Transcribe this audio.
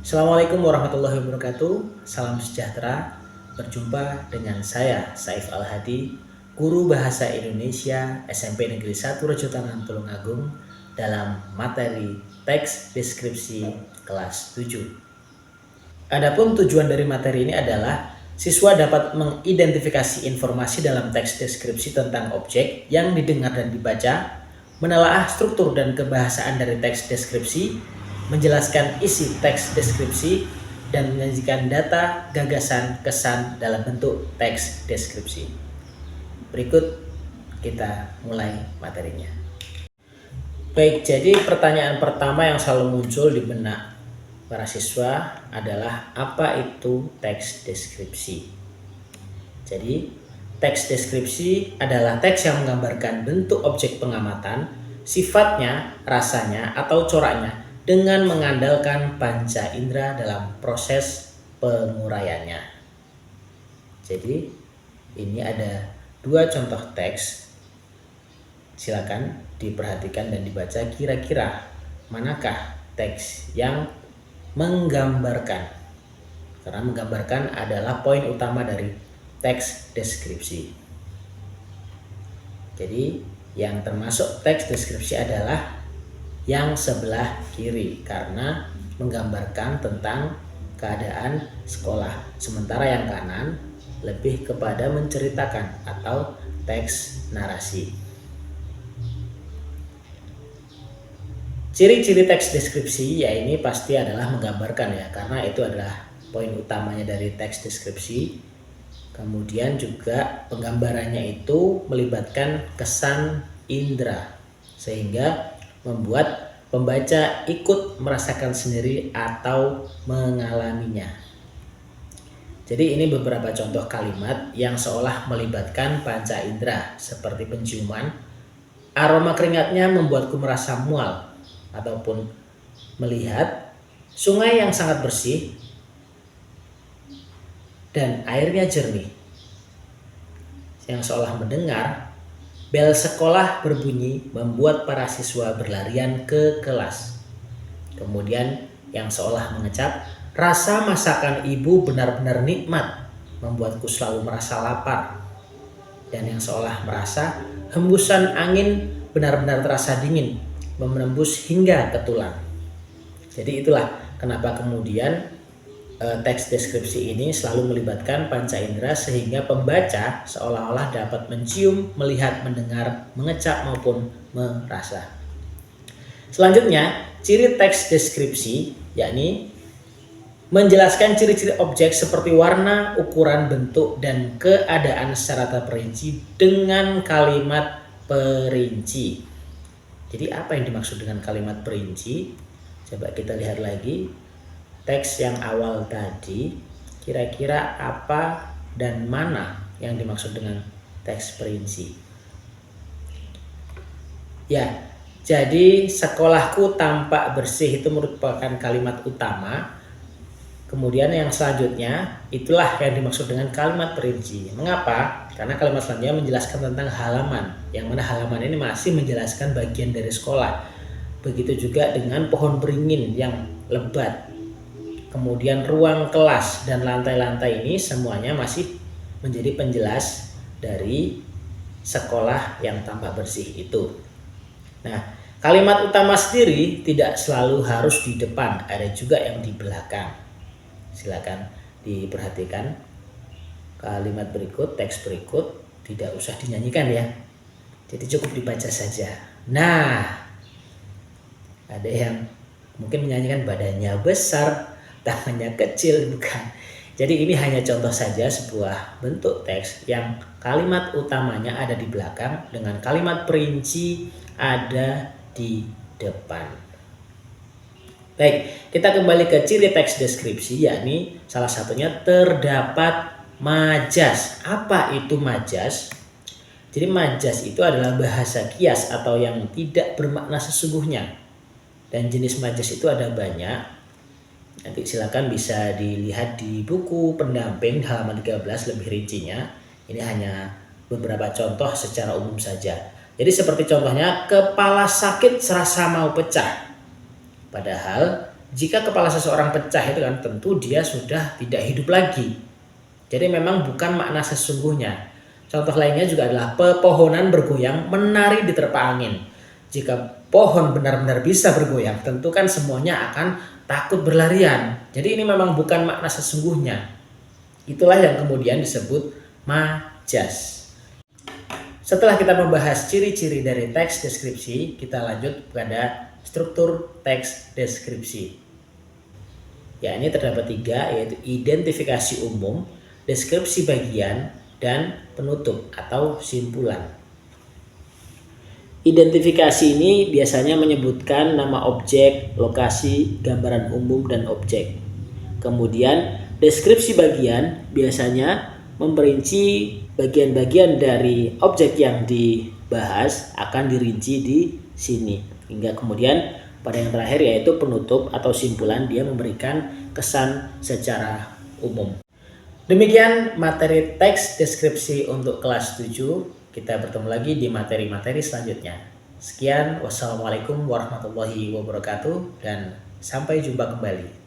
Assalamualaikum warahmatullahi wabarakatuh. Salam sejahtera. Berjumpa dengan saya Saif Al-Hadi, Guru Bahasa Indonesia SMP Negeri 1 Rejotangan Tulungagung dalam materi teks deskripsi kelas 7. Adapun tujuan dari materi ini adalah siswa dapat mengidentifikasi informasi dalam teks deskripsi tentang objek yang didengar dan dibaca, menelaah struktur dan kebahasaan dari teks deskripsi, menjelaskan isi teks deskripsi, dan menyajikan data, gagasan, kesan dalam bentuk teks deskripsi. Berikut kita mulai materinya. Baik, jadi pertanyaan pertama yang selalu muncul di benak para siswa adalah apa itu teks deskripsi. Jadi, teks deskripsi adalah teks yang menggambarkan bentuk objek pengamatan, sifatnya, rasanya, atau coraknya dengan mengandalkan panca indera dalam proses penguraiannya. Jadi, ini ada dua contoh teks. Silakan diperhatikan dan dibaca kira-kira manakah teks yang menggambarkan. Karena menggambarkan adalah poin utama dari teks deskripsi. Jadi, yang termasuk teks deskripsi adalah yang sebelah kiri karena menggambarkan tentang keadaan sekolah. Sementara yang kanan lebih kepada menceritakan atau teks narasi. Ciri-ciri teks deskripsi ya ini pasti adalah menggambarkan ya, karena itu adalah poin utamanya dari teks deskripsi. Kemudian juga penggambarannya itu melibatkan kesan indera sehingga membuat pembaca ikut merasakan sendiri atau mengalaminya. Jadi ini beberapa contoh kalimat yang seolah melibatkan panca indera seperti penciuman. Aroma keringatnya membuatku merasa mual, ataupun melihat sungai yang sangat bersih dan airnya jernih. Yang seolah mendengar bel sekolah berbunyi membuat para siswa berlarian ke kelas. Kemudian yang seolah mengecap, rasa masakan ibu benar-benar nikmat, membuatku selalu merasa lapar. Dan yang seolah merasa hembusan angin benar-benar terasa dingin, menembus hingga ke tulang. Jadi itulah kenapa kemudian teks deskripsi ini selalu melibatkan panca indera sehingga pembaca seolah-olah dapat mencium, melihat, mendengar, mengecap maupun merasa. Selanjutnya, ciri teks deskripsi yakni menjelaskan ciri-ciri objek seperti warna, ukuran, bentuk, dan keadaan secara terperinci dengan kalimat perinci. Jadi apa yang dimaksud dengan kalimat perinci? Coba kita lihat lagi. Teks yang awal tadi, kira-kira apa dan mana yang dimaksud dengan teks perinci? Ya, jadi sekolahku tampak bersih itu merupakan kalimat utama. Kemudian yang selanjutnya, itulah yang dimaksud dengan kalimat perinci. Mengapa? Karena kalimat selanjutnya menjelaskan tentang halaman, yang mana halaman ini masih menjelaskan bagian dari sekolah. Begitu juga dengan pohon beringin yang lebat. Kemudian ruang kelas dan lantai-lantai ini semuanya masih menjadi penjelas dari sekolah yang tampak bersih itu. Nah, kalimat utama sendiri tidak selalu harus di depan, ada juga yang di belakang. Silakan diperhatikan kalimat berikut, teks berikut, tidak usah dinyanyikan ya. Jadi cukup dibaca saja. Nah, ada yang mungkin menyanyikan badannya besar, tangannya kecil, bukan. Jadi ini hanya contoh saja sebuah bentuk teks yang kalimat utamanya ada di belakang dengan kalimat perinci ada di depan. Baik, kita kembali ke ciri teks deskripsi, yakni salah satunya terdapat majas. Apa itu majas? Jadi majas itu adalah bahasa kias atau yang tidak bermakna sesungguhnya. Dan jenis majas itu ada banyak. Nanti silakan bisa dilihat di buku pendamping halaman 13 lebih rincinya. Ini hanya beberapa contoh secara umum saja. Jadi seperti contohnya, kepala sakit serasa mau pecah. Padahal Jika kepala seseorang pecah itu kan tentu dia sudah tidak hidup lagi. Jadi memang bukan makna sesungguhnya. Contoh lainnya juga adalah pepohonan bergoyang menari diterpa angin. Jika pohon benar-benar bisa bergoyang, tentu kan semuanya akan takut berlarian. Jadi ini memang bukan makna sesungguhnya. Itulah yang kemudian disebut majas. Setelah kita membahas ciri-ciri dari teks deskripsi, kita lanjut pada struktur teks deskripsi. Ya, ini terdapat 3, yaitu identifikasi umum, deskripsi bagian, dan penutup atau simpulan. Identifikasi ini biasanya menyebutkan nama objek, lokasi, gambaran umum, dan objek. Kemudian, deskripsi bagian biasanya memperinci bagian-bagian dari objek yang dibahas akan dirinci di sini. Hingga kemudian pada yang terakhir yaitu penutup atau simpulan, dia memberikan kesan secara umum. Demikian materi teks deskripsi untuk kelas 7. Kita bertemu lagi di materi-materi selanjutnya. Sekian, wassalamualaikum warahmatullahi wabarakatuh, dan sampai jumpa kembali.